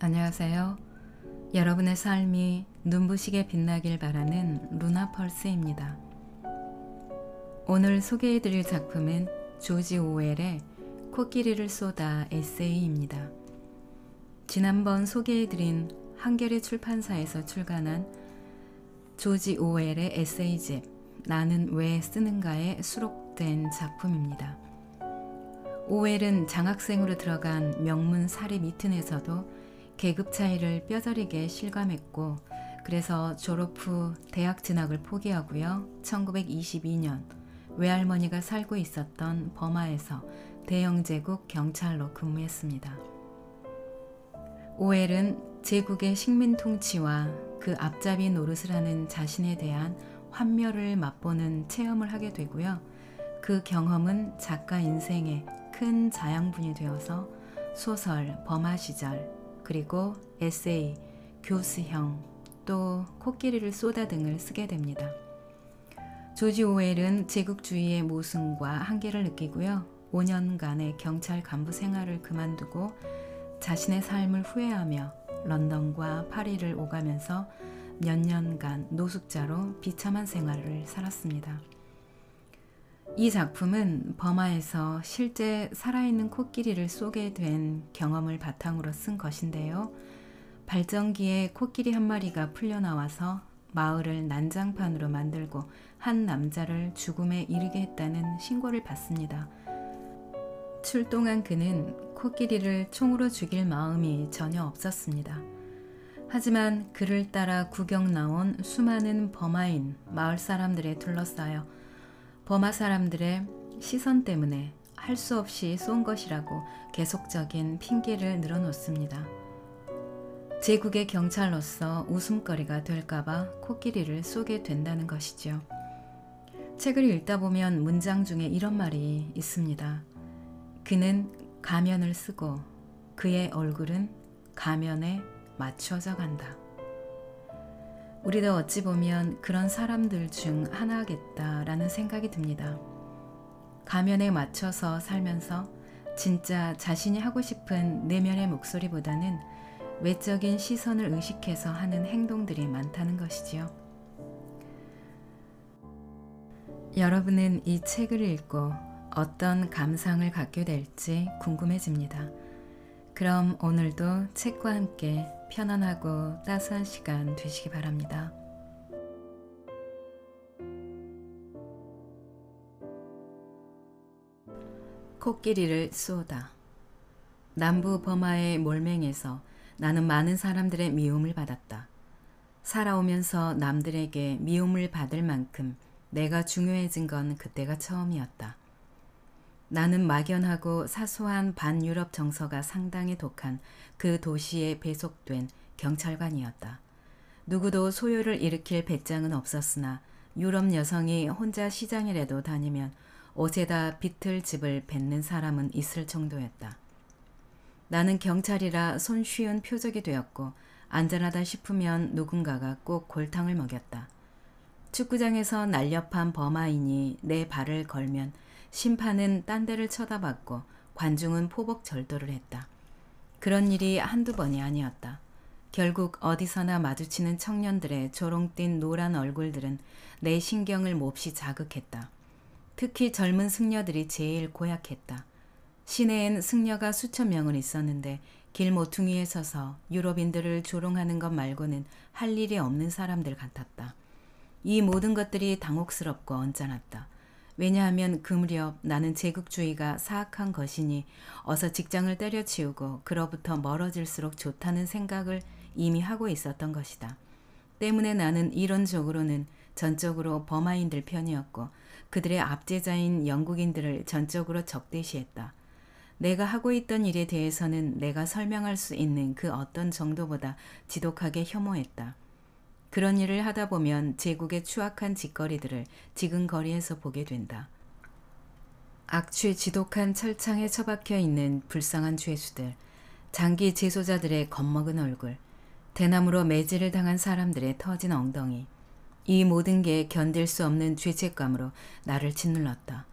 안녕하세요. 여러분의 삶이 눈부시게 빛나길 바라는 루나펄스입니다. 오늘 소개해드릴 작품은 조지 오웰의 코끼리를 쏘다 에세이입니다. 지난번 소개해드린 한겨레 출판사에서 출간한 조지 오웰의 에세이집 나는 왜 쓰는가에 수록된 작품입니다. 오웰은 장학생으로 들어간 명문 사립 이튼에서도 계급 차이를 뼈저리게 실감했고, 그래서 졸업 후 대학 진학을 포기하고요. 1922년 외할머니가 살고 있었던 버마에서 대영제국 경찰로 근무했습니다. 오웰은 제국의 식민 통치와 그 앞잡이 노릇을 하는 자신에 대한 환멸을 맛보는 체험을 하게 되고요. 그 경험은 작가 인생의 큰 자양분이 되어서 소설 버마 시절, 그리고 에세이, 교수형, 또 코끼리를 쏘다 등을 쓰게 됩니다. 조지 오웰은 제국주의의 모순과 한계를 느끼고요. 5년간의 경찰 간부 생활을 그만두고 자신의 삶을 후회하며 런던과 파리를 오가면서 몇 년간 노숙자로 비참한 생활을 살았습니다. 이 작품은 버마에서 실제 살아있는 코끼리를 쏘게 된 경험을 바탕으로 쓴 것인데요. 발전기에 코끼리 한 마리가 풀려나와서 마을을 난장판으로 만들고 한 남자를 죽음에 이르게 했다는 신고를 받습니다. 출동한 그는 코끼리를 총으로 죽일 마음이 전혀 없었습니다. 하지만 그를 따라 구경 나온 수많은 버마인 마을 사람들에 둘러싸여 버마 사람들의 시선 때문에 할 수 없이 쏜 것이라고 계속적인 핑계를 늘어놓습니다. 제국의 경찰로서 웃음거리가 될까봐 코끼리를 쏘게 된다는 것이죠. 책을 읽다 보면 문장 중에 이런 말이 있습니다. 그는 가면을 쓰고 그의 얼굴은 가면에 맞춰져 간다. 우리도 어찌 보면 그런 사람들 중 하나겠다라는 생각이 듭니다. 가면에 맞춰서 살면서 진짜 자신이 하고 싶은 내면의 목소리보다는 외적인 시선을 의식해서 하는 행동들이 많다는 것이지요. 여러분은 이 책을 읽고 어떤 감상을 갖게 될지 궁금해집니다. 그럼 오늘도 책과 함께 편안하고 따스한 시간 되시기 바랍니다. 코끼리를 쏘다. 남부 버마의 몰맹에서 나는 많은 사람들의 미움을 받았다. 살아오면서 남들에게 미움을 받을 만큼 내가 중요해진 건 그때가 처음이었다. 나는 막연하고 사소한 반유럽 정서가 상당히 독한 그 도시에 배속된 경찰관이었다. 누구도 소요를 일으킬 배짱은 없었으나 유럽 여성이 혼자 시장이라도 다니면 옷에다 비틀집을 뱉는 사람은 있을 정도였다. 나는 경찰이라 손쉬운 표적이 되었고 안전하다 싶으면 누군가가 꼭 골탕을 먹였다. 축구장에서 날렵한 버마인이 내 발을 걸면 심판은 딴 데를 쳐다봤고 관중은 포복절도를 했다. 그런 일이 한두 번이 아니었다. 결국 어디서나 마주치는 청년들의 조롱띤 노란 얼굴들은 내 신경을 몹시 자극했다. 특히 젊은 승려들이 제일 고약했다. 시내엔 승려가 수천 명은 있었는데 길 모퉁이에 서서 유럽인들을 조롱하는 것 말고는 할 일이 없는 사람들 같았다. 이 모든 것들이 당혹스럽고 언짢았다. 왜냐하면 그 무렵 나는 제국주의가 사악한 것이니 어서 직장을 때려치우고 그로부터 멀어질수록 좋다는 생각을 이미 하고 있었던 것이다. 때문에 나는 이론적으로는 전적으로 버마인들 편이었고 그들의 압제자인 영국인들을 전적으로 적대시했다. 내가 하고 있던 일에 대해서는 내가 설명할 수 있는 그 어떤 정도보다 지독하게 혐오했다. 그런 일을 하다 보면 제국의 추악한 짓거리들을 지금 거리에서 보게 된다. 악취 지독한 철창에 처박혀 있는 불쌍한 죄수들, 장기 재소자들의 겁먹은 얼굴, 대나무로 매질을 당한 사람들의 터진 엉덩이, 이 모든 게 견딜 수 없는 죄책감으로 나를 짓눌렀다.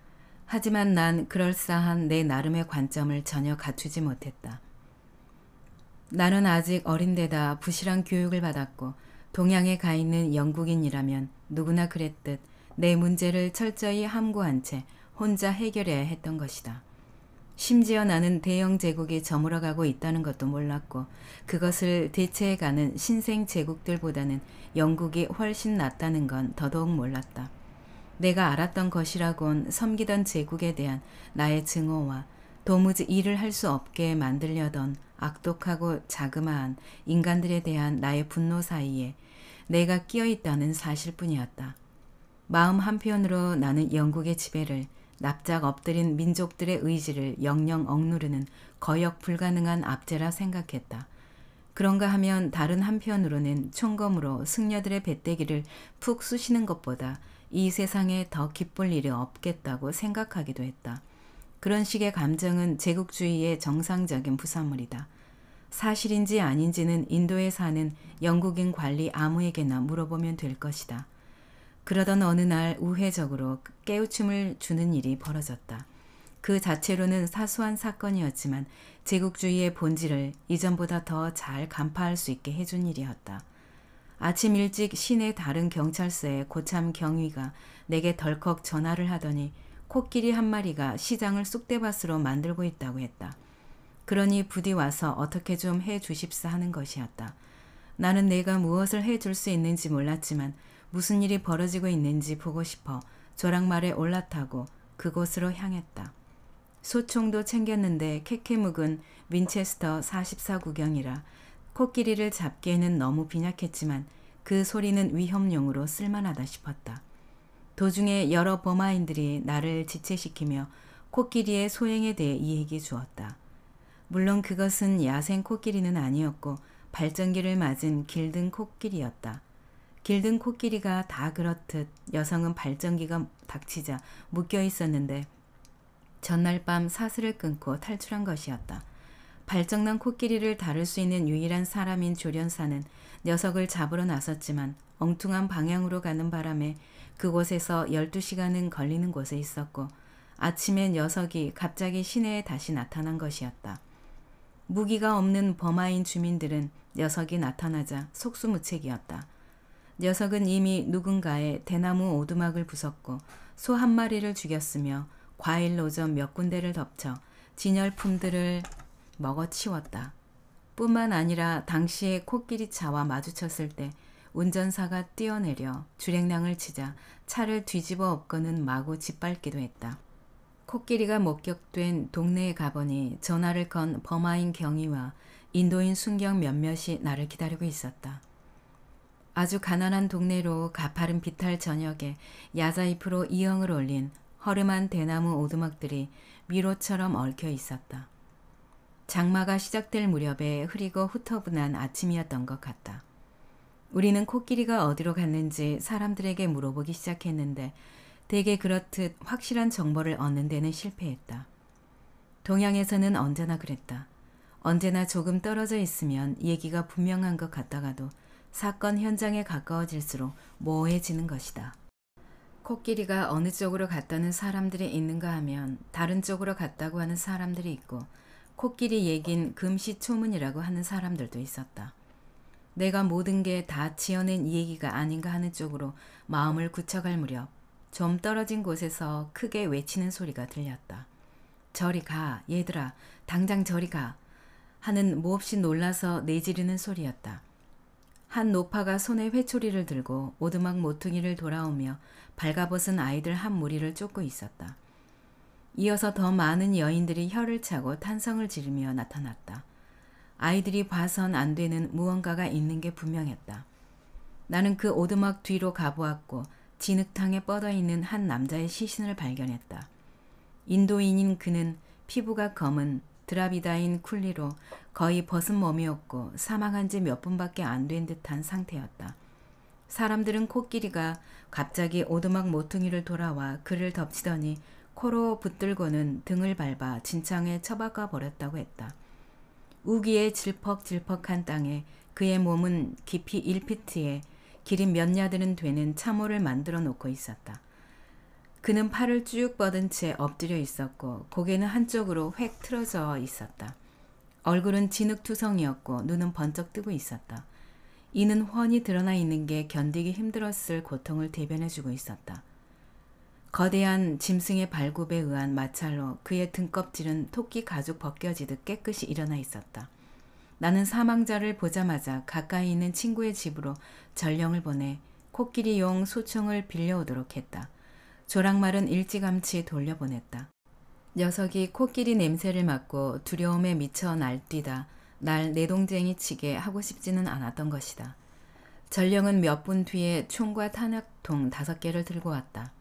하지만 난 그럴싸한 내 나름의 관점을 전혀 갖추지 못했다. 나는 아직 어린 데다 부실한 교육을 받았고 동양에 가 있는 영국인이라면 누구나 그랬듯 내 문제를 철저히 함구한 채 혼자 해결해야 했던 것이다. 심지어 나는 대영 제국에 저물어가고 있다는 것도 몰랐고 그것을 대체해가는 신생 제국들보다는 영국이 훨씬 낫다는 건 더더욱 몰랐다. 내가 알았던 것이라곤 섬기던 제국에 대한 나의 증오와 도무지 일을 할 수 없게 만들려던 악독하고 자그마한 인간들에 대한 나의 분노 사이에 내가 끼어 있다는 사실뿐이었다. 마음 한편으로 나는 영국의 지배를 납작 엎드린 민족들의 의지를 영영 억누르는 거역 불가능한 압제라 생각했다. 그런가 하면 다른 한편으로는 총검으로 승려들의 배때기를 푹 쑤시는 것보다 이 세상에 더 기쁠 일이 없겠다고 생각하기도 했다. 그런 식의 감정은 제국주의의 정상적인 부산물이다. 사실인지 아닌지는 인도에 사는 영국인 관리 아무에게나 물어보면 될 것이다. 그러던 어느 날 우회적으로 깨우침을 주는 일이 벌어졌다. 그 자체로는 사소한 사건이었지만 제국주의의 본질을 이전보다 더 잘 간파할 수 있게 해준 일이었다. 아침 일찍 시내 다른 경찰서의 고참 경위가 내게 덜컥 전화를 하더니 코끼리 한 마리가 시장을 쑥대밭으로 만들고 있다고 했다. 그러니 부디 와서 어떻게 좀 해주십사 하는 것이었다. 나는 내가 무엇을 해줄 수 있는지 몰랐지만 무슨 일이 벌어지고 있는지 보고 싶어 조랑말에 올라타고 그곳으로 향했다. 소총도 챙겼는데 캐캐묵은 윈체스터 44구경이라 코끼리를 잡기에는 너무 빈약했지만 그 소리는 위협용으로 쓸만하다 싶었다. 도중에 여러 버마인들이 나를 지체시키며 코끼리의 소행에 대해 이야기 주었다. 물론 그것은 야생 코끼리는 아니었고 발전기를 맞은 길든 코끼리였다. 길든 코끼리가 다 그렇듯 여성은 발전기가 닥치자 묶여 있었는데 전날 밤 사슬을 끊고 탈출한 것이었다. 발정난 코끼리를 다룰 수 있는 유일한 사람인 조련사는 녀석을 잡으러 나섰지만 엉뚱한 방향으로 가는 바람에 그곳에서 12시간은 걸리는 곳에 있었고 아침에 녀석이 갑자기 시내에 다시 나타난 것이었다. 무기가 없는 버마인 주민들은 녀석이 나타나자 속수무책이었다. 녀석은 이미 누군가의 대나무 오두막을 부쉈고 소 한 마리를 죽였으며 과일 노점 몇 군데를 덮쳐 진열품들을 먹어치웠다. 뿐만 아니라 당시에 코끼리차와 마주쳤을 때 운전사가 뛰어내려 주행량을 치자 차를 뒤집어 엎고는 마구 짓밟기도 했다. 코끼리가 목격된 동네에 가보니 전화를 건 버마인 경위와 인도인 순경 몇몇이 나를 기다리고 있었다. 아주 가난한 동네로 가파른 비탈 저녁에 야자잎으로 이형을 올린 허름한 대나무 오두막들이 미로처럼 얽혀 있었다. 장마가 시작될 무렵에 흐리고 후터분한 아침이었던 것 같다. 우리는 코끼리가 어디로 갔는지 사람들에게 물어보기 시작했는데 대개 그렇듯 확실한 정보를 얻는 데는 실패했다. 동양에서는 언제나 그랬다. 언제나 조금 떨어져 있으면 얘기가 분명한 것 같다가도 사건 현장에 가까워질수록 모호해지는 것이다. 코끼리가 어느 쪽으로 갔다는 사람들이 있는가 하면 다른 쪽으로 갔다고 하는 사람들이 있고 코끼리 얘긴 금시초문이라고 하는 사람들도 있었다. 내가 모든 게 다 지어낸 얘기가 아닌가 하는 쪽으로 마음을 굳혀갈 무렵 좀 떨어진 곳에서 크게 외치는 소리가 들렸다. 저리 가, 얘들아, 당장 저리 가 하는 몹시 놀라서 내지르는 소리였다. 한 노파가 손에 회초리를 들고 오두막 모퉁이를 돌아오며 발가벗은 아이들 한 무리를 쫓고 있었다. 이어서 더 많은 여인들이 혀를 차고 탄성을 지르며 나타났다. 아이들이 봐선 안 되는 무언가가 있는 게 분명했다. 나는 그 오두막 뒤로 가보았고 진흙탕에 뻗어있는 한 남자의 시신을 발견했다. 인도인인 그는 피부가 검은 드라비다인 쿨리로 거의 벗은 몸이었고 사망한 지 몇 분밖에 안 된 듯한 상태였다. 사람들은 코끼리가 갑자기 오두막 모퉁이를 돌아와 그를 덮치더니 코로 붙들고는 등을 밟아 진창에 처박아 버렸다고 했다. 우기의 질퍽질퍽한 땅에 그의 몸은 깊이 1피트에 길이 몇 야드는 되는 참호를 만들어 놓고 있었다. 그는 팔을 쭉 뻗은 채 엎드려 있었고 고개는 한쪽으로 획 틀어져 있었다. 얼굴은 진흙투성이었고 눈은 번쩍 뜨고 있었다. 이는 훤히 드러나 있는 게 견디기 힘들었을 고통을 대변해주고 있었다. 거대한 짐승의 발굽에 의한 마찰로 그의 등껍질은 토끼 가죽 벗겨지듯 깨끗이 일어나 있었다. 나는 사망자를 보자마자 가까이 있는 친구의 집으로 전령을 보내 코끼리용 소총을 빌려오도록 했다. 조랑말은 일찌감치 돌려보냈다. 녀석이 코끼리 냄새를 맡고 두려움에 미쳐 날뛰다 날 내동쟁이 치게 하고 싶지는 않았던 것이다. 전령은 몇 분 뒤에 총과 탄약통 5개를 들고 왔다.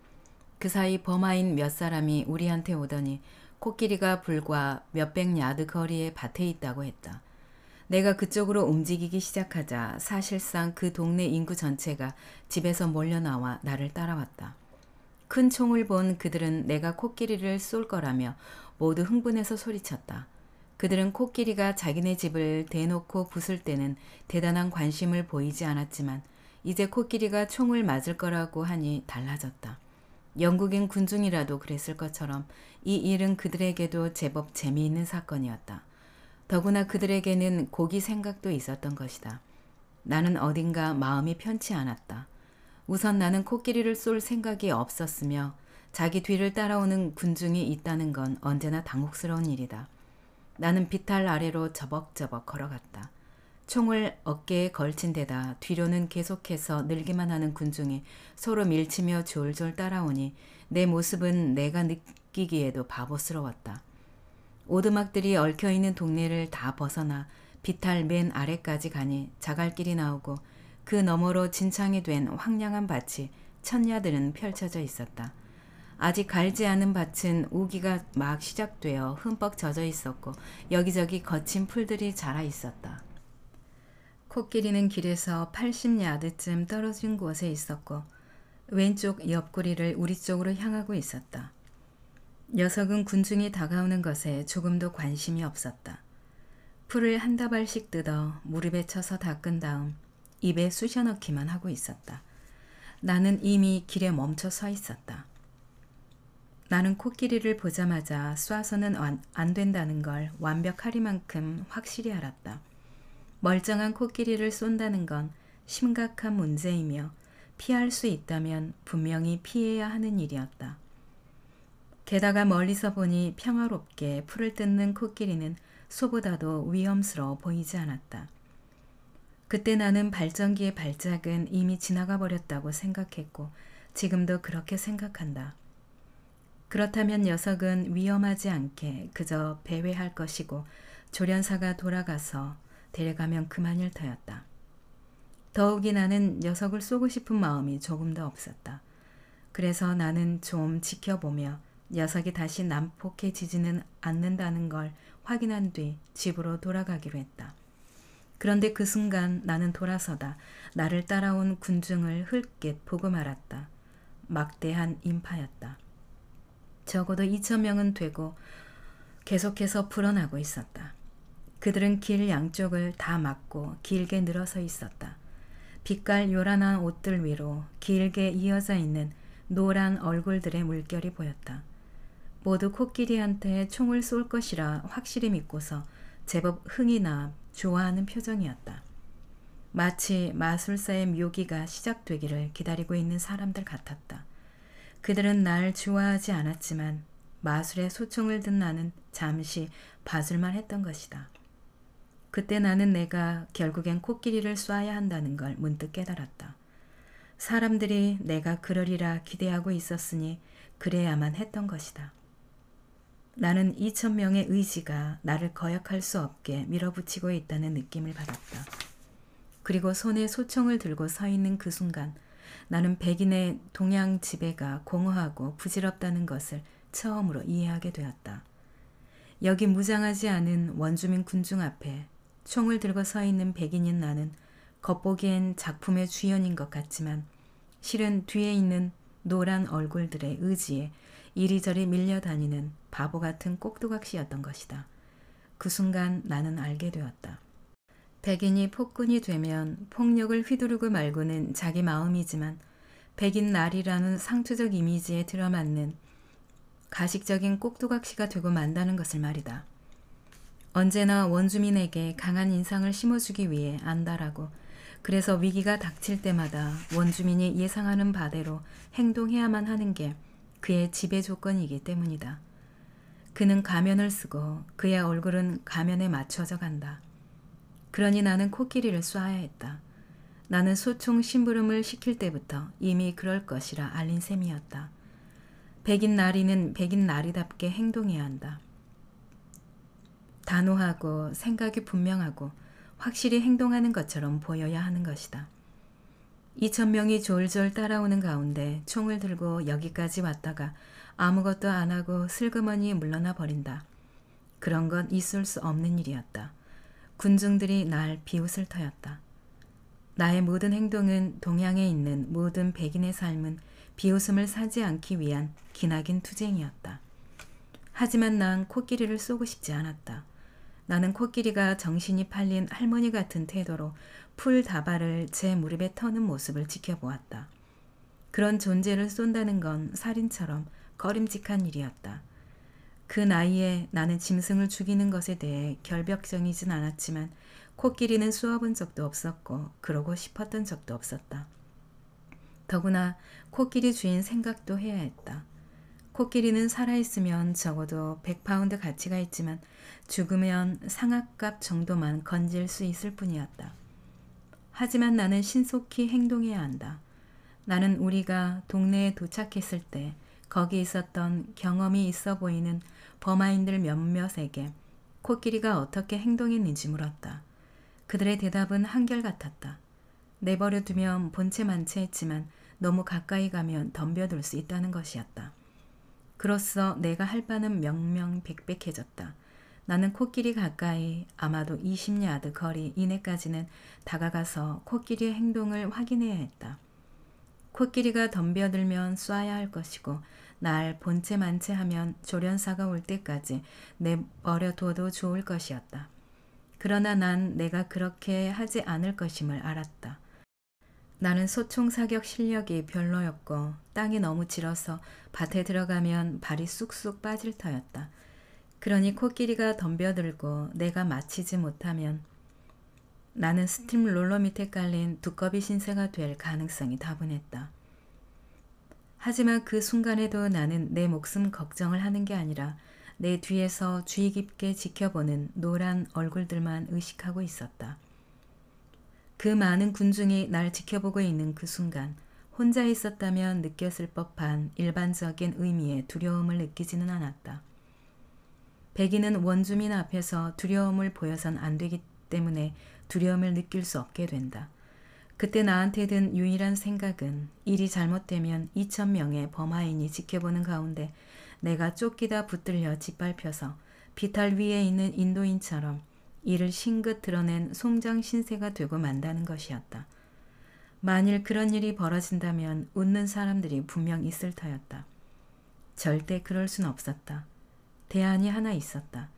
그 사이 범하인 몇 사람이 우리한테 오더니 코끼리가 불과 몇백 야드 거리에 밭에 있다고 했다. 내가 그쪽으로 움직이기 시작하자 사실상 그 동네 인구 전체가 집에서 몰려나와 나를 따라왔다. 큰 총을 본 그들은 내가 코끼리를 쏠 거라며 모두 흥분해서 소리쳤다. 그들은 코끼리가 자기네 집을 대놓고 부술 때는 대단한 관심을 보이지 않았지만 이제 코끼리가 총을 맞을 거라고 하니 달라졌다. 영국인 군중이라도 그랬을 것처럼 이 일은 그들에게도 제법 재미있는 사건이었다. 더구나 그들에게는 고기 생각도 있었던 것이다. 나는 어딘가 마음이 편치 않았다. 우선 나는 코끼리를 쏠 생각이 없었으며 자기 뒤를 따라오는 군중이 있다는 건 언제나 당혹스러운 일이다. 나는 비탈 아래로 저벅저벅 걸어갔다. 총을 어깨에 걸친 데다 뒤로는 계속해서 늘기만 하는 군중이 서로 밀치며 졸졸 따라오니 내 모습은 내가 느끼기에도 바보스러웠다. 오두막들이 얽혀있는 동네를 다 벗어나 비탈 맨 아래까지 가니 자갈길이 나오고 그 너머로 진창이 된 황량한 밭이 천야들은 펼쳐져 있었다. 아직 갈지 않은 밭은 우기가 막 시작되어 흠뻑 젖어 있었고 여기저기 거친 풀들이 자라 있었다. 코끼리는 길에서 80야드쯤 떨어진 곳에 있었고 왼쪽 옆구리를 우리 쪽으로 향하고 있었다. 녀석은 군중이 다가오는 것에 조금도 관심이 없었다. 풀을 한 다발씩 뜯어 무릎에 쳐서 닦은 다음 입에 쑤셔 넣기만 하고 있었다. 나는 이미 길에 멈춰 서 있었다. 나는 코끼리를 보자마자 쏴서는 안 된다는 걸 완벽하리만큼 확실히 알았다. 멀쩡한 코끼리를 쏜다는 건 심각한 문제이며 피할 수 있다면 분명히 피해야 하는 일이었다. 게다가 멀리서 보니 평화롭게 풀을 뜯는 코끼리는 소보다도 위험스러워 보이지 않았다. 그때 나는 발전기의 발작은 이미 지나가 버렸다고 생각했고 지금도 그렇게 생각한다. 그렇다면 녀석은 위험하지 않게 그저 배회할 것이고 조련사가 돌아가서 데려가면 그만일 터였다. 더욱이 나는 녀석을 쏘고 싶은 마음이 조금도 없었다. 그래서 나는 좀 지켜보며 녀석이 다시 난폭해지지는 않는다는 걸 확인한 뒤 집으로 돌아가기로 했다. 그런데 그 순간 나는 돌아서다 나를 따라온 군중을 흘낏 보고 말았다. 막대한 인파였다. 적어도 2,000명은 되고 계속해서 불어나고 있었다. 그들은 길 양쪽을 다 막고 길게 늘어서 있었다. 빛깔 요란한 옷들 위로 길게 이어져 있는 노란 얼굴들의 물결이 보였다. 모두 코끼리한테 총을 쏠 것이라 확실히 믿고서 제법 흥이 나 좋아하는 표정이었다. 마치 마술사의 묘기가 시작되기를 기다리고 있는 사람들 같았다. 그들은 날 좋아하지 않았지만 마술의 소총을 든 나는 잠시 봐줄만 했던 것이다. 그때 나는 내가 결국엔 코끼리를 쏴야 한다는 걸 문득 깨달았다. 사람들이 내가 그러리라 기대하고 있었으니 그래야만 했던 것이다. 나는 2,000명의 의지가 나를 거역할 수 없게 밀어붙이고 있다는 느낌을 받았다. 그리고 손에 소총을 들고 서 있는 그 순간 나는 백인의 동양 지배가 공허하고 부질없다는 것을 처음으로 이해하게 되었다. 여기 무장하지 않은 원주민 군중 앞에 총을 들고 서 있는 백인인 나는 겉보기엔 작품의 주연인 것 같지만 실은 뒤에 있는 노란 얼굴들의 의지에 이리저리 밀려다니는 바보 같은 꼭두각시였던 것이다. 그 순간 나는 알게 되었다. 백인이 폭군이 되면 폭력을 휘두르고 말고는 자기 마음이지만 백인 날이라는 상투적 이미지에 들어맞는 가식적인 꼭두각시가 되고 만다는 것을 말이다. 언제나 원주민에게 강한 인상을 심어주기 위해 안달하고 그래서 위기가 닥칠 때마다 원주민이 예상하는 바대로 행동해야만 하는 게 그의 지배 조건이기 때문이다. 그는 가면을 쓰고 그의 얼굴은 가면에 맞춰져 간다. 그러니 나는 코끼리를 쏴야 했다. 나는 소총 심부름을 시킬 때부터 이미 그럴 것이라 알린 셈이었다. 백인 나리는 백인 나리답게 행동해야 한다. 단호하고 생각이 분명하고 확실히 행동하는 것처럼 보여야 하는 것이다. 2,000명이 졸졸 따라오는 가운데 총을 들고 여기까지 왔다가 아무것도 안 하고 슬그머니 물러나 버린다. 그런 건 있을 수 없는 일이었다. 군중들이 날 비웃을 터였다. 나의 모든 행동은 동양에 있는 모든 백인의 삶은 비웃음을 사지 않기 위한 기나긴 투쟁이었다. 하지만 난 코끼리를 쏘고 싶지 않았다. 나는 코끼리가 정신이 팔린 할머니 같은 태도로 풀 다발을 제 무릎에 터는 모습을 지켜보았다. 그런 존재를 쏜다는 건 살인처럼 꺼림직한 일이었다. 그 나이에 나는 짐승을 죽이는 것에 대해 결벽정이진 않았지만 코끼리는 쏘아본 적도 없었고 그러고 싶었던 적도 없었다. 더구나 코끼리 주인 생각도 해야 했다. 코끼리는 살아있으면 적어도 100파운드 가치가 있지만 죽으면 상악값 정도만 건질 수 있을 뿐이었다. 하지만 나는 신속히 행동해야 한다. 나는 우리가 동네에 도착했을 때 거기 있었던 경험이 있어 보이는 버마인들 몇몇에게 코끼리가 어떻게 행동했는지 물었다. 그들의 대답은 한결같았다. 내버려 두면 본체만체 했지만 너무 가까이 가면 덤벼들 수 있다는 것이었다. 그로써 내가 할 바는 명명백백해졌다. 나는 코끼리 가까이 아마도 20야드 거리 이내까지는 다가가서 코끼리의 행동을 확인해야 했다. 코끼리가 덤벼들면 쏴야 할 것이고 날 본체만체하면 조련사가 올 때까지 내버려둬도 좋을 것이었다. 그러나 난 내가 그렇게 하지 않을 것임을 알았다. 나는 소총 사격 실력이 별로였고 땅이 너무 질어서 밭에 들어가면 발이 쑥쑥 빠질 터였다. 그러니 코끼리가 덤벼들고 내가 맞히지 못하면 나는 스팀 롤러 밑에 깔린 두꺼비 신세가 될 가능성이 다분했다. 하지만 그 순간에도 나는 내 목숨 걱정을 하는 게 아니라 내 뒤에서 주의 깊게 지켜보는 노란 얼굴들만 의식하고 있었다. 그 많은 군중이 날 지켜보고 있는 그 순간 혼자 있었다면 느꼈을 법한 일반적인 의미의 두려움을 느끼지는 않았다. 백인은 원주민 앞에서 두려움을 보여선 안 되기 때문에 두려움을 느낄 수 없게 된다. 그때 나한테 든 유일한 생각은 일이 잘못되면 2,000명의 버마인이 지켜보는 가운데 내가 쫓기다 붙들려 짓밟혀서 비탈 위에 있는 인도인처럼 이를 싱긋 드러낸 송장 신세가 되고 만다는 것이었다. 만일 그런 일이 벌어진다면 웃는 사람들이 분명 있을 터였다. 절대 그럴 순 없었다. 대안이 하나 있었다.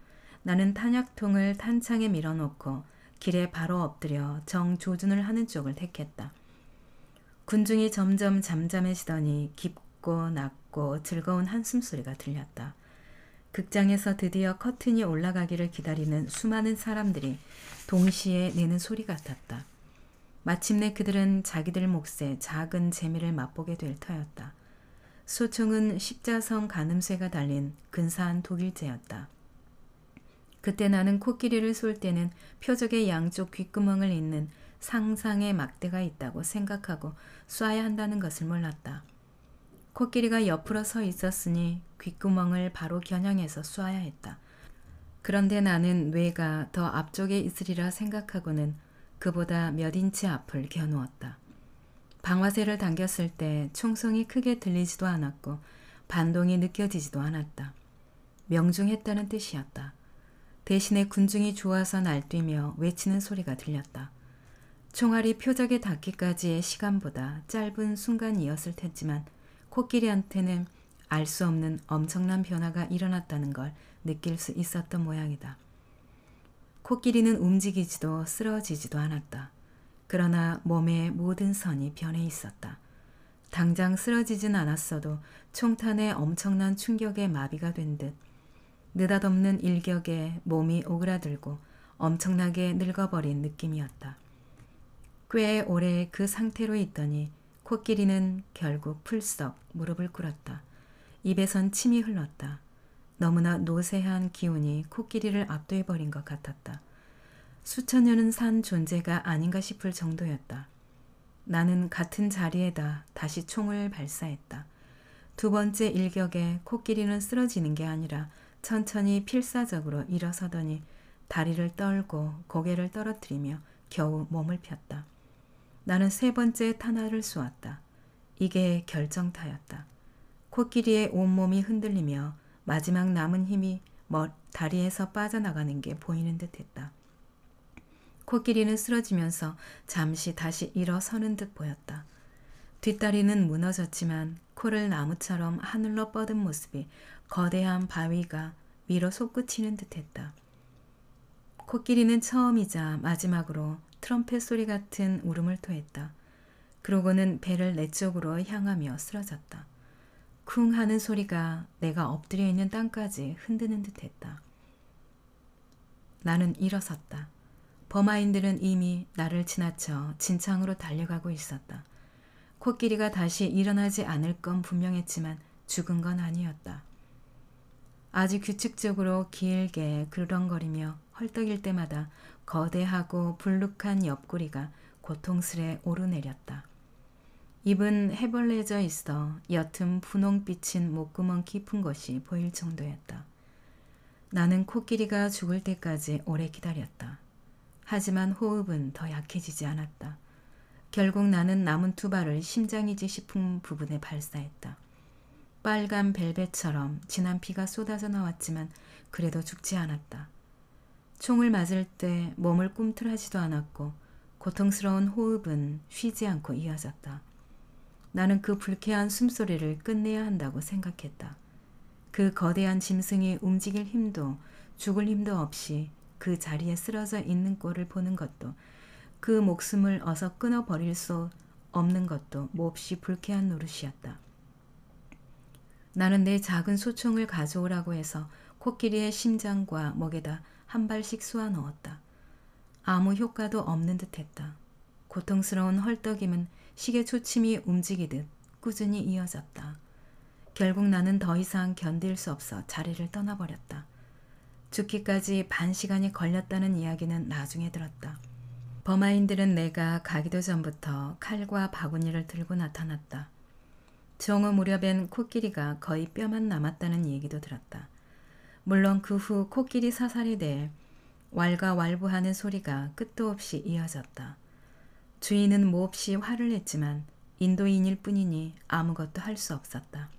나는 탄약통을 탄창에 밀어놓고 길에 바로 엎드려 정조준을 하는 쪽을 택했다. 군중이 점점 잠잠해지더니 깊고 낮고 즐거운 한숨소리가 들렸다. 극장에서 드디어 커튼이 올라가기를 기다리는 수많은 사람들이 동시에 내는 소리 같았다. 마침내 그들은 자기들 몫의 작은 재미를 맛보게 될 터였다. 소총은 십자성 가늠쇠가 달린 근사한 독일제였다. 그때 나는 코끼리를 쏠 때는 표적의 양쪽 귓구멍을 잇는 상상의 막대가 있다고 생각하고 쏴야 한다는 것을 몰랐다. 코끼리가 옆으로 서 있었으니 귓구멍을 바로 겨냥해서 쏴야 했다. 그런데 나는 뇌가 더 앞쪽에 있으리라 생각하고는 그보다 몇 인치 앞을 겨누었다. 방화쇠를 당겼을 때 총성이 크게 들리지도 않았고 반동이 느껴지지도 않았다. 명중했다는 뜻이었다. 대신에 군중이 좋아서 날뛰며 외치는 소리가 들렸다. 총알이 표적에 닿기까지의 시간보다 짧은 순간이었을 테지만 코끼리한테는 알 수 없는 엄청난 변화가 일어났다는 걸 느낄 수 있었던 모양이다. 코끼리는 움직이지도 쓰러지지도 않았다. 그러나 몸의 모든 선이 변해 있었다. 당장 쓰러지진 않았어도 총탄의 엄청난 충격에 마비가 된 듯 느닷없는 일격에 몸이 오그라들고 엄청나게 늙어버린 느낌이었다. 꽤 오래 그 상태로 있더니 코끼리는 결국 풀썩 무릎을 꿇었다. 입에선 침이 흘렀다. 너무나 노쇠한 기운이 코끼리를 압도해버린 것 같았다. 수천 년은 산 존재가 아닌가 싶을 정도였다. 나는 같은 자리에다 다시 총을 발사했다. 두 번째 일격에 코끼리는 쓰러지는 게 아니라 천천히 필사적으로 일어서더니 다리를 떨고 고개를 떨어뜨리며 겨우 몸을 폈다. 나는 세 번째 탄화를 쏘았다. 이게 결정타였다. 코끼리의 온몸이 흔들리며 마지막 남은 힘이 다리에서 빠져나가는 게 보이는 듯했다. 코끼리는 쓰러지면서 잠시 다시 일어서는 듯 보였다. 뒷다리는 무너졌지만 코를 나무처럼 하늘로 뻗은 모습이 거대한 바위가 위로 솟구치는 듯했다. 코끼리는 처음이자 마지막으로 트럼펫 소리 같은 울음을 토했다. 그러고는 배를 내 쪽으로 향하며 쓰러졌다. 쿵 하는 소리가 내가 엎드려 있는 땅까지 흔드는 듯했다. 나는 일어섰다. 범하인들은 이미 나를 지나쳐 진창으로 달려가고 있었다. 코끼리가 다시 일어나지 않을 건 분명했지만 죽은 건 아니었다. 아주 규칙적으로 길게 그르렁거리며 헐떡일 때마다 거대하고 불룩한 옆구리가 고통스레 오르내렸다. 입은 해벌레져 있어 옅은 분홍빛인 목구멍 깊은 것이 보일 정도였다. 나는 코끼리가 죽을 때까지 오래 기다렸다. 하지만 호흡은 더 약해지지 않았다. 결국 나는 남은 두 발을 심장이지 싶은 부분에 발사했다. 빨간 벨벳처럼 진한 피가 쏟아져 나왔지만 그래도 죽지 않았다. 총을 맞을 때 몸을 꿈틀하지도 않았고 고통스러운 호흡은 쉬지 않고 이어졌다. 나는 그 불쾌한 숨소리를 끝내야 한다고 생각했다. 그 거대한 짐승이 움직일 힘도 죽을 힘도 없이 그 자리에 쓰러져 있는 꼴을 보는 것도 그 목숨을 어서 끊어버릴 수 없는 것도 몹시 불쾌한 노릇이었다. 나는 내 작은 소총을 가져오라고 해서 코끼리의 심장과 목에다 한 발씩 쏘아 넣었다. 아무 효과도 없는 듯했다. 고통스러운 헐떡임은 시계 초침이 움직이듯 꾸준히 이어졌다. 결국 나는 더 이상 견딜 수 없어 자리를 떠나버렸다. 죽기까지 반 시간이 걸렸다는 이야기는 나중에 들었다. 범하인들은 내가 가기도 전부터 칼과 바구니를 들고 나타났다. 정오 무렵엔 코끼리가 거의 뼈만 남았다는 얘기도 들었다. 물론 그 후 코끼리 사살에 대해 왈가왈부하는 소리가 끝도 없이 이어졌다. 주인은 몹시 화를 냈지만 인도인일 뿐이니 아무것도 할 수 없었다.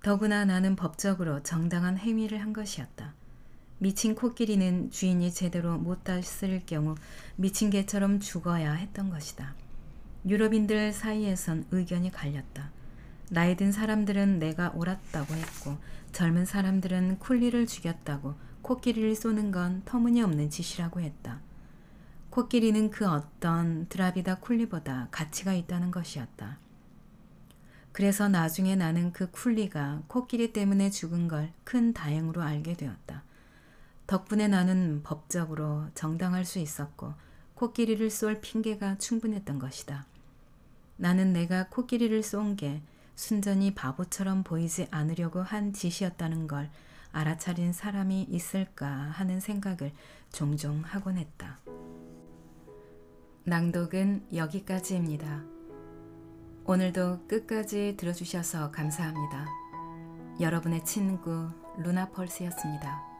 더구나 나는 법적으로 정당한 행위를 한 것이었다. 미친 코끼리는 주인이 제대로 못 다스릴 경우 미친 개처럼 죽어야 했던 것이다. 유럽인들 사이에선 의견이 갈렸다. 나이 든 사람들은 내가 옳았다고 했고 젊은 사람들은 쿨리를 죽였다고 코끼리를 쏘는 건 터무니없는 짓이라고 했다. 코끼리는 그 어떤 드라비다 쿨리보다 가치가 있다는 것이었다. 그래서 나중에 나는 그 쿨리가 코끼리 때문에 죽은 걸 큰 다행으로 알게 되었다. 덕분에 나는 법적으로 정당할 수 있었고 코끼리를 쏠 핑계가 충분했던 것이다. 나는 내가 코끼리를 쏜 게 순전히 바보처럼 보이지 않으려고 한 짓이었다는 걸 알아차린 사람이 있을까 하는 생각을 종종 하곤 했다. 낭독은 여기까지입니다. 오늘도 끝까지 들어주셔서 감사합니다. 여러분의 친구 루나펄스였습니다.